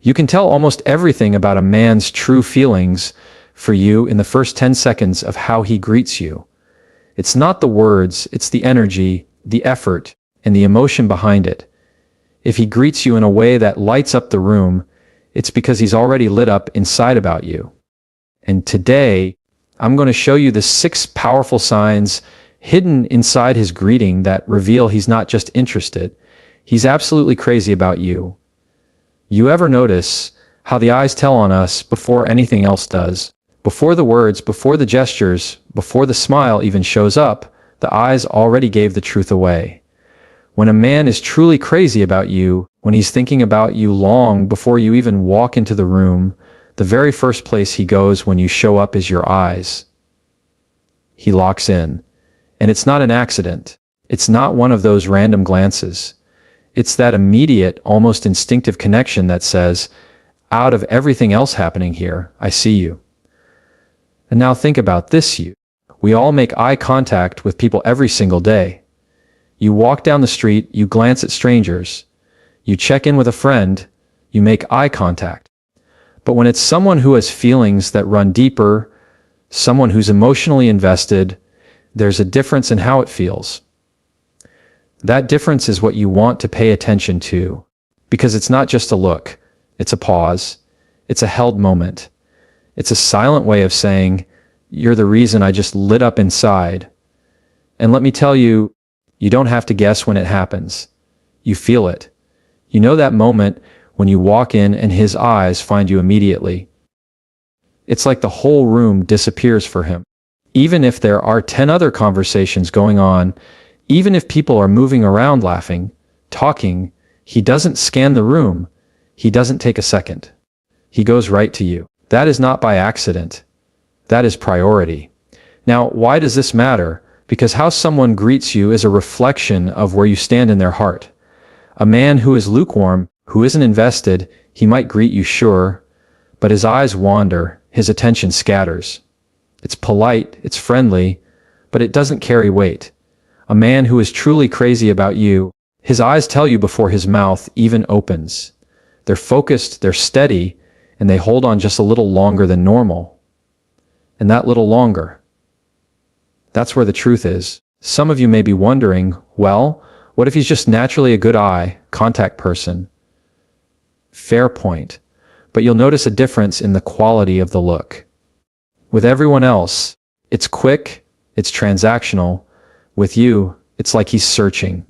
You can tell almost everything about a man's true feelings for you in the first 10 seconds of how he greets you. It's not the words, it's the energy, the effort, and the emotion behind it. If he greets you in a way that lights up the room, it's because he's already lit up inside about you. And today, I'm going to show you the 6 powerful signs hidden inside his greeting that reveal he's not just interested. He's absolutely crazy about you. You ever notice how the eyes tell on us before anything else does? Before the words, before the gestures, before the smile even shows up, the eyes already gave the truth away. When a man is truly crazy about you, when he's thinking about you long before you even walk into the room, the very first place he goes when you show up is your eyes. He locks in. And it's not an accident. It's not one of those random glances. It's that immediate, almost instinctive connection that says, out of everything else happening here, I see you. And now think about this, you. We all make eye contact with people every single day. You walk down the street, you glance at strangers. You check in with a friend, you make eye contact. But when it's someone who has feelings that run deeper, someone who's emotionally invested, there's a difference in how it feels. That difference is what you want to pay attention to, because it's not just a look, it's a pause, it's a held moment. It's a silent way of saying, you're the reason I just lit up inside. And let me tell you, you don't have to guess when it happens. You feel it. You know that moment when you walk in and his eyes find you immediately. It's like the whole room disappears for him. Even if there are 10 other conversations going on, even if people are moving around laughing, talking, he doesn't scan the room. He doesn't take a second. He goes right to you. That is not by accident. That is priority. Now, why does this matter? Because how someone greets you is a reflection of where you stand in their heart. A man who is lukewarm, who isn't invested, he might greet you, sure, but his eyes wander, his attention scatters. It's polite, it's friendly, but it doesn't carry weight. A man who is truly crazy about you, his eyes tell you before his mouth even opens. They're focused, they're steady, and they hold on just a little longer than normal. And that little longer, that's where the truth is. Some of you may be wondering, well, what if he's just naturally a good eye contact person? Fair point. But you'll notice a difference in the quality of the look. With everyone else, it's quick, it's transactional. With you, it's like he's searching.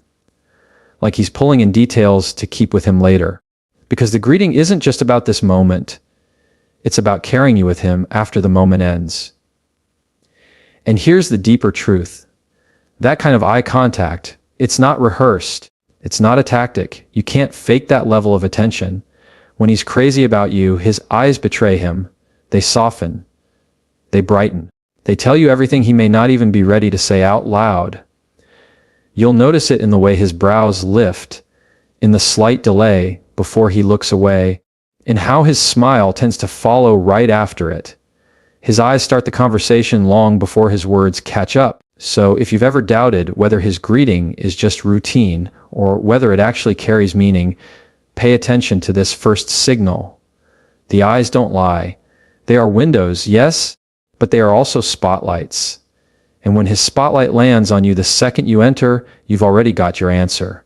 Like he's pulling in details to keep with him later. Because the greeting isn't just about this moment. It's about carrying you with him after the moment ends. And here's the deeper truth. That kind of eye contact, it's not rehearsed. It's not a tactic. You can't fake that level of attention. When he's crazy about you, his eyes betray him. They soften. They brighten. They tell you everything he may not even be ready to say out loud. You'll notice it in the way his brows lift, in the slight delay before he looks away, in how his smile tends to follow right after it. His eyes start the conversation long before his words catch up. So if you've ever doubted whether his greeting is just routine or whether it actually carries meaning, pay attention to this first signal. The eyes don't lie. They are windows, yes, but they are also spotlights. And when his spotlight lands on you the second you enter, you've already got your answer.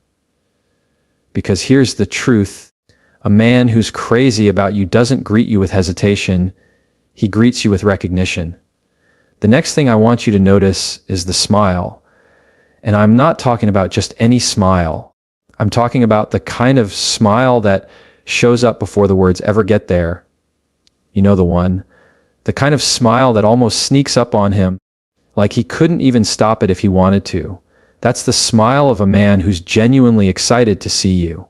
Because here's the truth. A man who's crazy about you doesn't greet you with hesitation. He greets you with recognition. The next thing I want you to notice is the smile. And I'm not talking about just any smile. I'm talking about the kind of smile that shows up before the words ever get there. You know the one. The kind of smile that almost sneaks up on him, like he couldn't even stop it if he wanted to. That's the smile of a man who's genuinely excited to see you.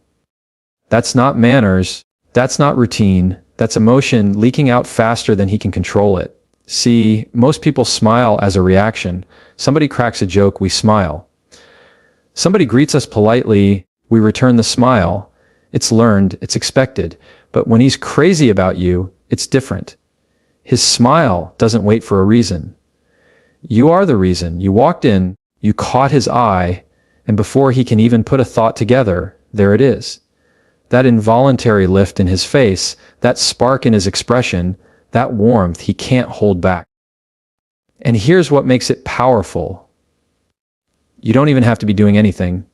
That's not manners. That's not routine. That's emotion leaking out faster than he can control it. See, most people smile as a reaction. Somebody cracks a joke, we smile. Somebody greets us politely, we return the smile. It's learned, it's expected. But when he's crazy about you, it's different. His smile doesn't wait for a reason. You are the reason. You walked in, you caught his eye, and before he can even put a thought together, there it is. That involuntary lift in his face, that spark in his expression, that warmth he can't hold back. And here's what makes it powerful. You don't even have to be doing anything.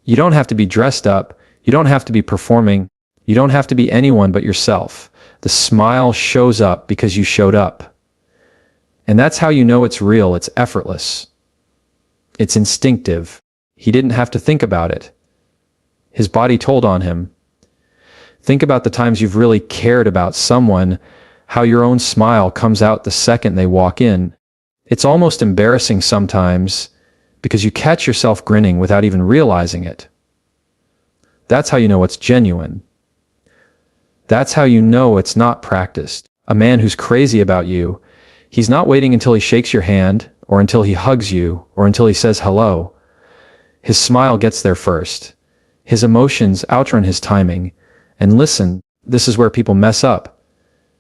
You don't have to be dressed up. You don't have to be performing. You don't have to be anyone but yourself. The smile shows up because you showed up. And that's how you know it's real. It's effortless. It's instinctive. He didn't have to think about it. His body told on him. Think about the times you've really cared about someone, how your own smile comes out the second they walk in. It's almost embarrassing sometimes because you catch yourself grinning without even realizing it. That's how you know it's genuine. That's how you know it's not practiced. A man who's crazy about you, he's not waiting until he shakes your hand, or until he hugs you, or until he says hello. His smile gets there first. His emotions outrun his timing. And listen, this is where people mess up.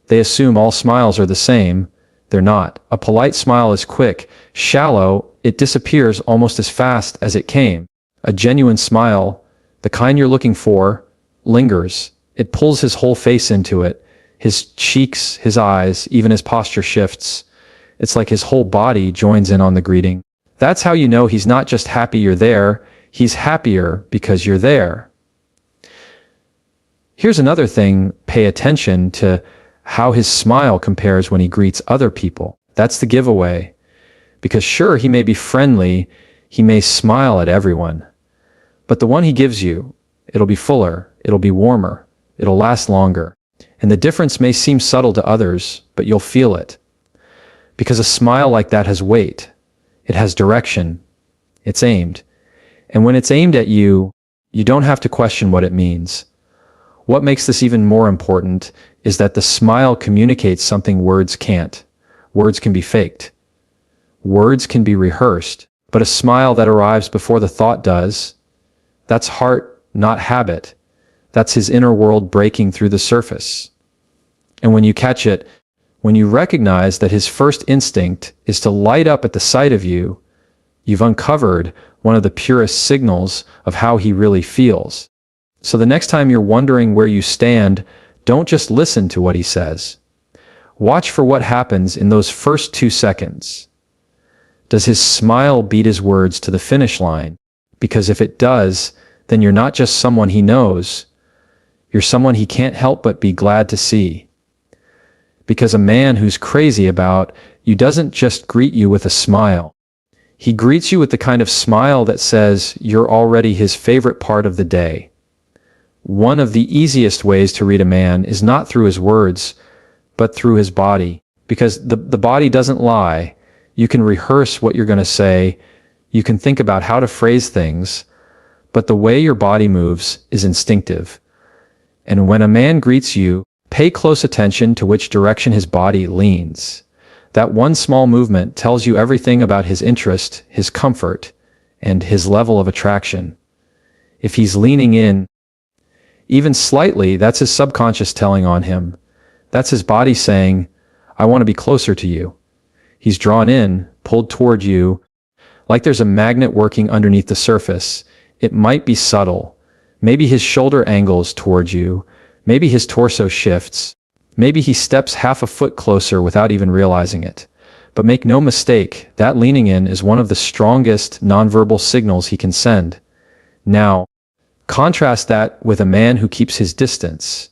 They assume all smiles are the same. They're not. A polite smile is quick, shallow, it disappears almost as fast as it came. A genuine smile, the kind you're looking for, lingers. It pulls his whole face into it. His cheeks, his eyes, even his posture shifts. It's like his whole body joins in on the greeting. That's how you know he's not just happy you're there, he's happier because you're there. Here's another thing, pay attention to how his smile compares when he greets other people. That's the giveaway. Because sure, he may be friendly, he may smile at everyone, but the one he gives you, it'll be fuller, it'll be warmer, it'll last longer. And the difference may seem subtle to others, but you'll feel it. Because a smile like that has weight. It has direction. It's aimed. And when it's aimed at you, you don't have to question what it means. What makes this even more important is that the smile communicates something words can't. Words can be faked. Words can be rehearsed, but a smile that arrives before the thought does, that's heart, not habit. That's his inner world breaking through the surface. And when you catch it, when you recognize that his first instinct is to light up at the sight of you, you've uncovered one of the purest signals of how he really feels. So the next time you're wondering where you stand, don't just listen to what he says. Watch for what happens in those first 2 seconds. Does his smile beat his words to the finish line? Because if it does, then you're not just someone he knows, you're someone he can't help but be glad to see. Because a man who's crazy about you doesn't just greet you with a smile. He greets you with the kind of smile that says you're already his favorite part of the day. One of the easiest ways to read a man is not through his words, but through his body. Because the body doesn't lie. You can rehearse what you're going to say. You can think about how to phrase things. But the way your body moves is instinctive. And when a man greets you, pay close attention to which direction his body leans. That one small movement tells you everything about his interest, his comfort, and his level of attraction. If he's leaning in, even slightly, that's his subconscious telling on him. That's his body saying, I want to be closer to you. He's drawn in, pulled toward you, like there's a magnet working underneath the surface. It might be subtle. Maybe his shoulder angles toward you. Maybe his torso shifts. Maybe he steps half a foot closer without even realizing it. But make no mistake, that leaning in is one of the strongest nonverbal signals he can send. Now, contrast that with a man who keeps his distance.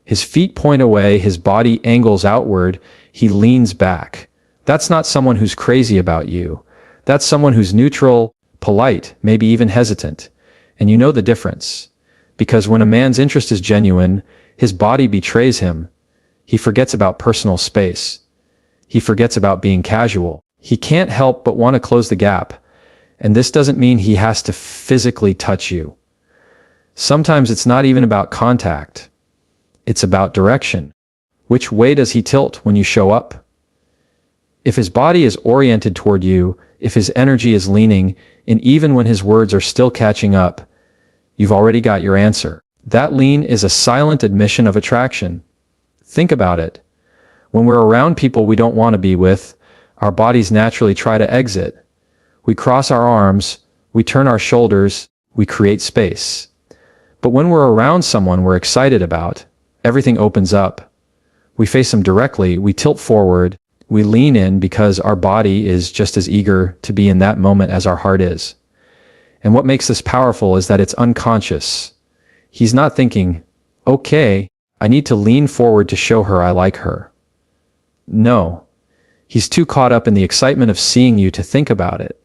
His feet point away, his body angles outward, he leans back. That's not someone who's crazy about you. That's someone who's neutral, polite, maybe even hesitant. And you know the difference. Because when a man's interest is genuine, his body betrays him. He forgets about personal space. He forgets about being casual. He can't help but want to close the gap. And this doesn't mean he has to physically touch you. Sometimes it's not even about contact. It's about direction. Which way does he tilt when you show up? If his body is oriented toward you, if his energy is leaning, and even when his words are still catching up, you've already got your answer. That lean is a silent admission of attraction. Think about it. When we're around people we don't want to be with, our bodies naturally try to exit. We cross our arms, we turn our shoulders, we create space. But when we're around someone we're excited about, everything opens up. We face them directly, we tilt forward, we lean in because our body is just as eager to be in that moment as our heart is. And what makes this powerful is that it's unconscious. He's not thinking, okay, I need to lean forward to show her I like her. No, he's too caught up in the excitement of seeing you to think about it.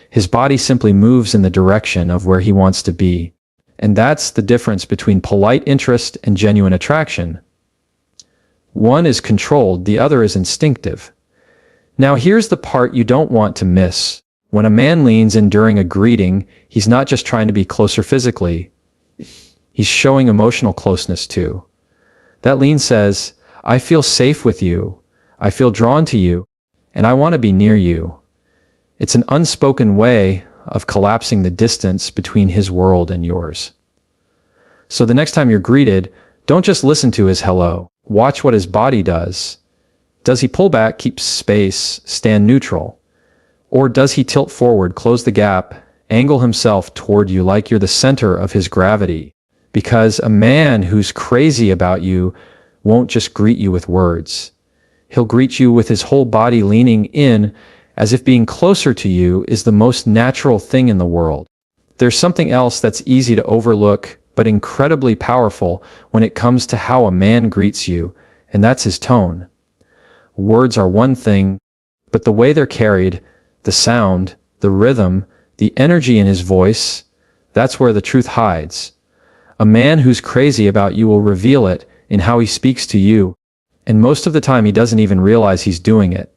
His body simply moves in the direction of where he wants to be. And that's the difference between polite interest and genuine attraction. One is controlled, the other is instinctive. Now here's the part you don't want to miss. When a man leans in during a greeting, he's not just trying to be closer physically. He's showing emotional closeness too. That lean says, I feel safe with you, I feel drawn to you, and I want to be near you. It's an unspoken way of collapsing the distance between his world and yours. So the next time you're greeted, don't just listen to his hello. Watch what his body does. Does he pull back, keep space, stand neutral? Or does he tilt forward, close the gap, angle himself toward you like you're the center of his gravity? Because a man who's crazy about you won't just greet you with words. He'll greet you with his whole body leaning in, as if being closer to you is the most natural thing in the world. There's something else that's easy to overlook, but incredibly powerful when it comes to how a man greets you, and that's his tone. Words are one thing, but the way they're carried, the sound, the rhythm, the energy in his voice, that's where the truth hides. A man who's crazy about you will reveal it in how he speaks to you, and most of the time he doesn't even realize he's doing it.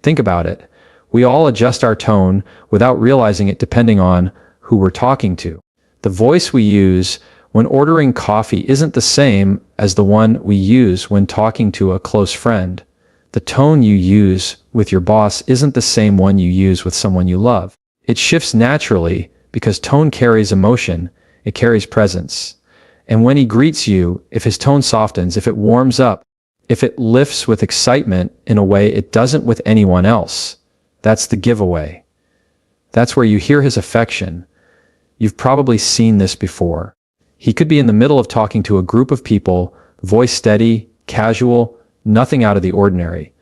Think about it. We all adjust our tone without realizing it depending on who we're talking to. The voice we use when ordering coffee isn't the same as the one we use when talking to a close friend. The tone you use with your boss isn't the same one you use with someone you love. It shifts naturally because tone carries emotion, it carries presence. And when he greets you, if his tone softens, if it warms up, if it lifts with excitement in a way it doesn't with anyone else, that's the giveaway. That's where you hear his affection. You've probably seen this before. He could be in the middle of talking to a group of people, voice steady, casual, nothing out of the ordinary.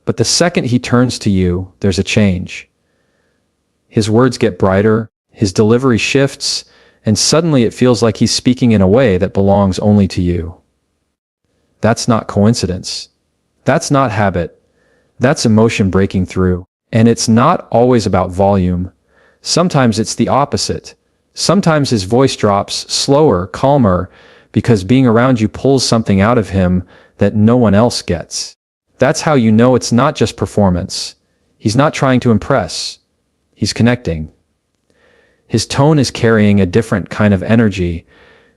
But the second he turns to you, there's a change. His words get brighter, his delivery shifts, and suddenly it feels like he's speaking in a way that belongs only to you. That's not coincidence. That's not habit. That's emotion breaking through. And it's not always about volume. Sometimes it's the opposite. Sometimes his voice drops slower, calmer, because being around you pulls something out of him that no one else gets. That's how you know it's not just performance. He's not trying to impress. He's connecting. His tone is carrying a different kind of energy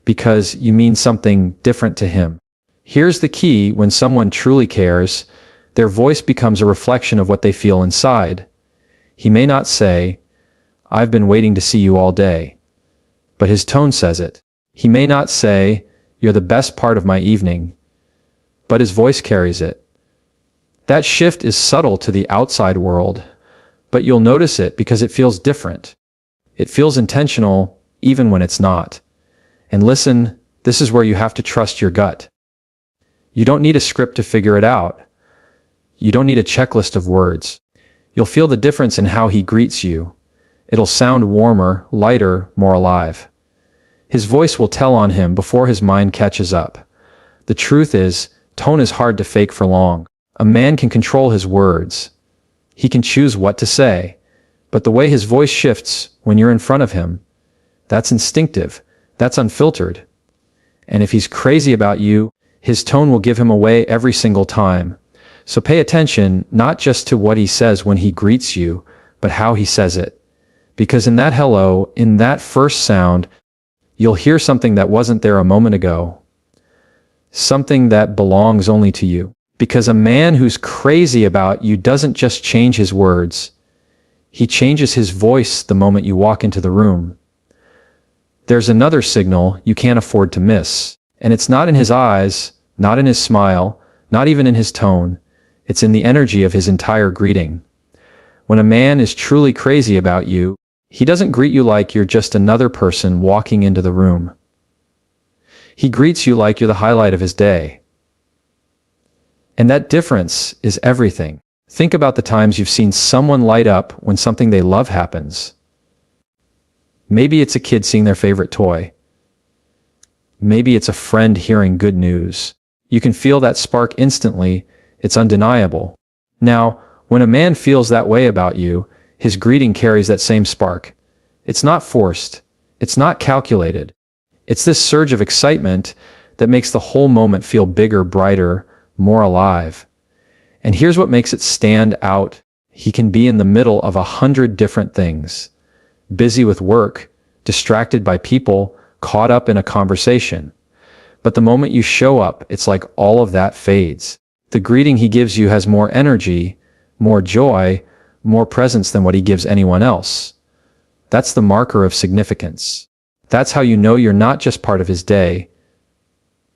because you mean something different to him. Here's the key: when someone truly cares, their voice becomes a reflection of what they feel inside. He may not say, "I've been waiting to see you all day," but his tone says it. He may not say, "You're the best part of my evening," but his voice carries it. That shift is subtle to the outside world, but you'll notice it because it feels different. It feels intentional, even when it's not. And listen, this is where you have to trust your gut. You don't need a script to figure it out. You don't need a checklist of words. You'll feel the difference in how he greets you. It'll sound warmer, lighter, more alive. His voice will tell on him before his mind catches up. The truth is, tone is hard to fake for long. A man can control his words. He can choose what to say. But the way his voice shifts when you're in front of him, that's instinctive. That's unfiltered. And if he's crazy about you, his tone will give him away every single time. So pay attention not just to what he says when he greets you, but how he says it. Because in that hello, in that first sound, you'll hear something that wasn't there a moment ago. Something that belongs only to you. Because a man who's crazy about you doesn't just change his words. He changes his voice the moment you walk into the room. There's another signal you can't afford to miss. And it's not in his eyes, not in his smile, not even in his tone. It's in the energy of his entire greeting. When a man is truly crazy about you, He doesn't greet you like you're just another person walking into the room. He greets you like you're the highlight of his day. And that difference is everything. Think about the times you've seen someone light up when something they love happens. Maybe it's a kid seeing their favorite toy. Maybe it's a friend hearing good news. You can feel that spark instantly. It's undeniable. Now, when a man feels that way about you, his greeting carries that same spark. It's not forced. It's not calculated. It's this surge of excitement that makes the whole moment feel bigger, brighter, more alive. And here's what makes it stand out. He can be in the middle of 100 different things. Busy with work, distracted by people, caught up in a conversation. But the moment you show up, it's like all of that fades. The greeting he gives you has more energy, more joy, more presence than what he gives anyone else. That's the marker of significance. That's how you know you're not just part of his day,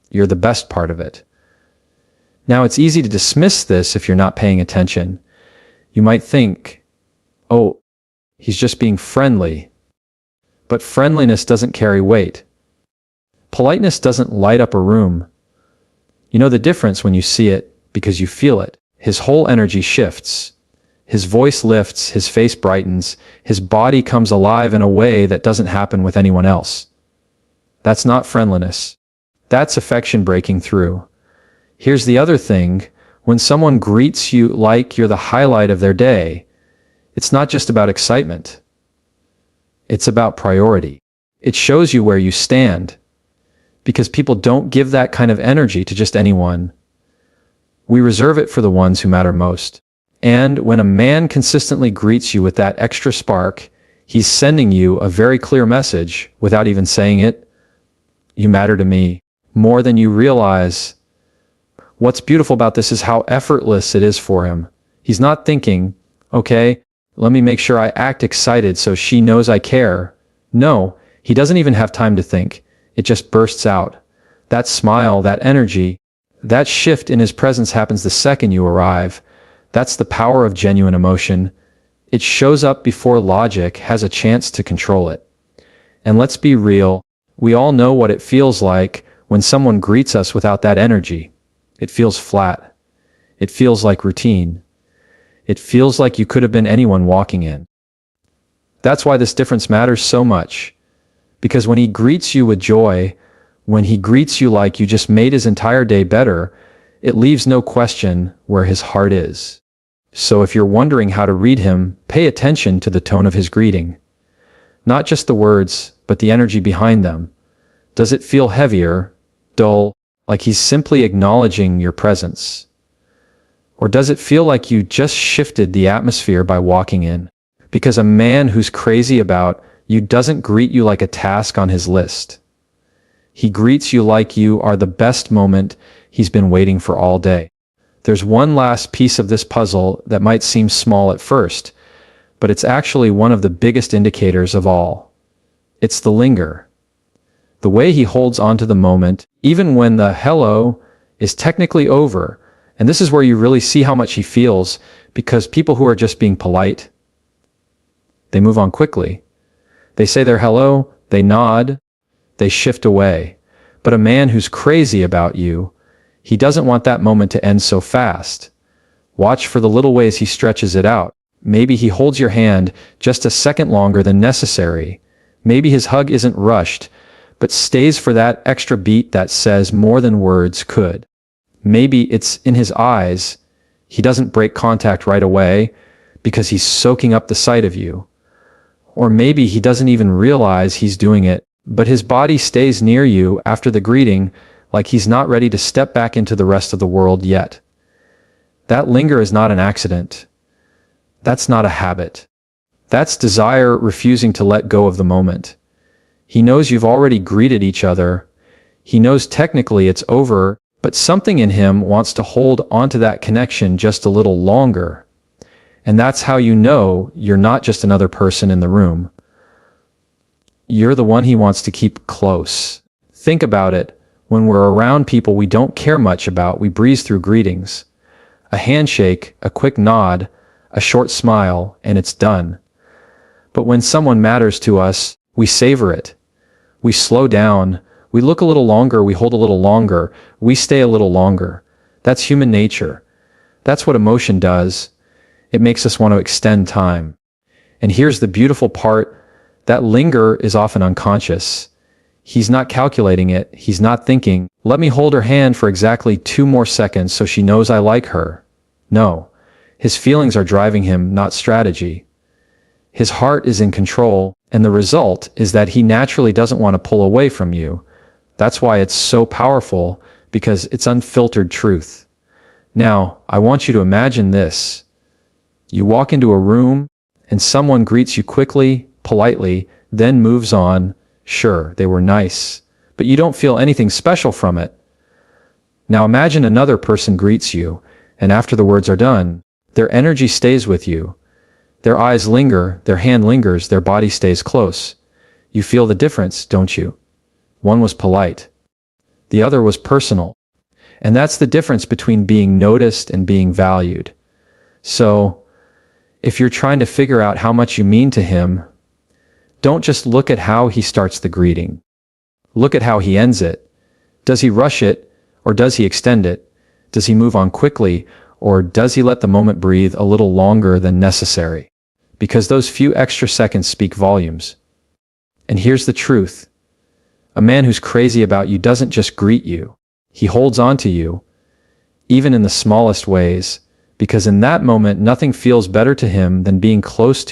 you're the best part of it. Now, it's easy to dismiss this if you're not paying attention. You might think, oh, he's just being friendly. But friendliness doesn't carry weight. Politeness doesn't light up a room. You know the difference when you see it because you feel it. His whole energy shifts. His voice lifts, his face brightens, his body comes alive in a way that doesn't happen with anyone else. That's not friendliness. That's affection breaking through. Here's the other thing. When someone greets you like you're the highlight of their day, it's not just about excitement. It's about priority. It shows you where you stand. Because people don't give that kind of energy to just anyone. We reserve it for the ones who matter most. And when a man consistently greets you with that extra spark, he's sending you a very clear message without even saying it. You matter to me more than you realize. What's beautiful about this is how effortless it is for him. He's not thinking, okay, let me make sure I act excited so she knows I care. No, he doesn't even have time to think. It just bursts out. That smile, that energy, that shift in his presence happens the second you arrive. That's the power of genuine emotion. It shows up before logic has a chance to control it. And let's be real, we all know what it feels like when someone greets us without that energy. It feels flat. It feels like routine. It feels like you could have been anyone walking in. That's why this difference matters so much. Because when he greets you with joy, when he greets you like you just made his entire day better, it leaves no question where his heart is. So if you're wondering how to read him, pay attention to the tone of his greeting. Not just the words, but the energy behind them. Does it feel heavier, dull, like he's simply acknowledging your presence? Or does it feel like you just shifted the atmosphere by walking in? Because a man who's crazy about you doesn't greet you like a task on his list. He greets you like you are the best moment he's been waiting for all day. There's one last piece of this puzzle that might seem small at first, but it's actually one of the biggest indicators of all. It's the linger. The way he holds onto the moment, even when the hello is technically over. And this is where you really see how much he feels, because people who are just being polite, they move on quickly. They say their hello, they nod, they shift away. But a man who's crazy about you, he doesn't want that moment to end so fast. Watch for the little ways he stretches it out. Maybe he holds your hand just a second longer than necessary. Maybe his hug isn't rushed, but stays for that extra beat that says more than words could. Maybe it's in his eyes. He doesn't break contact right away because he's soaking up the sight of you. Or maybe he doesn't even realize he's doing it, but his body stays near you after the greeting, like he's not ready to step back into the rest of the world yet. That linger is not an accident. That's not a habit. That's desire refusing to let go of the moment. He knows you've already greeted each other. He knows technically it's over, but something in him wants to hold onto that connection just a little longer. And that's how you know you're not just another person in the room. You're the one he wants to keep close. Think about it. When we're around people we don't care much about, we breeze through greetings. A handshake, a quick nod, a short smile, and it's done. But when someone matters to us, we savor it. We slow down, we look a little longer, we hold a little longer, we stay a little longer. That's human nature. That's what emotion does. It makes us want to extend time. And here's the beautiful part, that linger is often unconscious. He's not calculating it, he's not thinking, let me hold her hand for exactly 2 more seconds so she knows I like her. No, his feelings are driving him, not strategy. His heart is in control, and the result is that he naturally doesn't want to pull away from you. That's why it's so powerful, because it's unfiltered truth. Now, I want you to imagine this. You walk into a room, and someone greets you quickly, politely, then moves on. Sure, they were nice, but you don't feel anything special from it. Now imagine another person greets you, and after the words are done, their energy stays with you. Their eyes linger, their hand lingers, their body stays close. You feel the difference, don't you? One was polite. The other was personal. And that's the difference between being noticed and being valued. So, if you're trying to figure out how much you mean to him, don't just look at how he starts the greeting. Look at how he ends it. Does he rush it, or does he extend it? Does he move on quickly, or does he let the moment breathe a little longer than necessary? Because those few extra seconds speak volumes. And here's the truth. A man who's crazy about you doesn't just greet you. He holds on to you, even in the smallest ways, because in that moment nothing feels better to him than being close to you.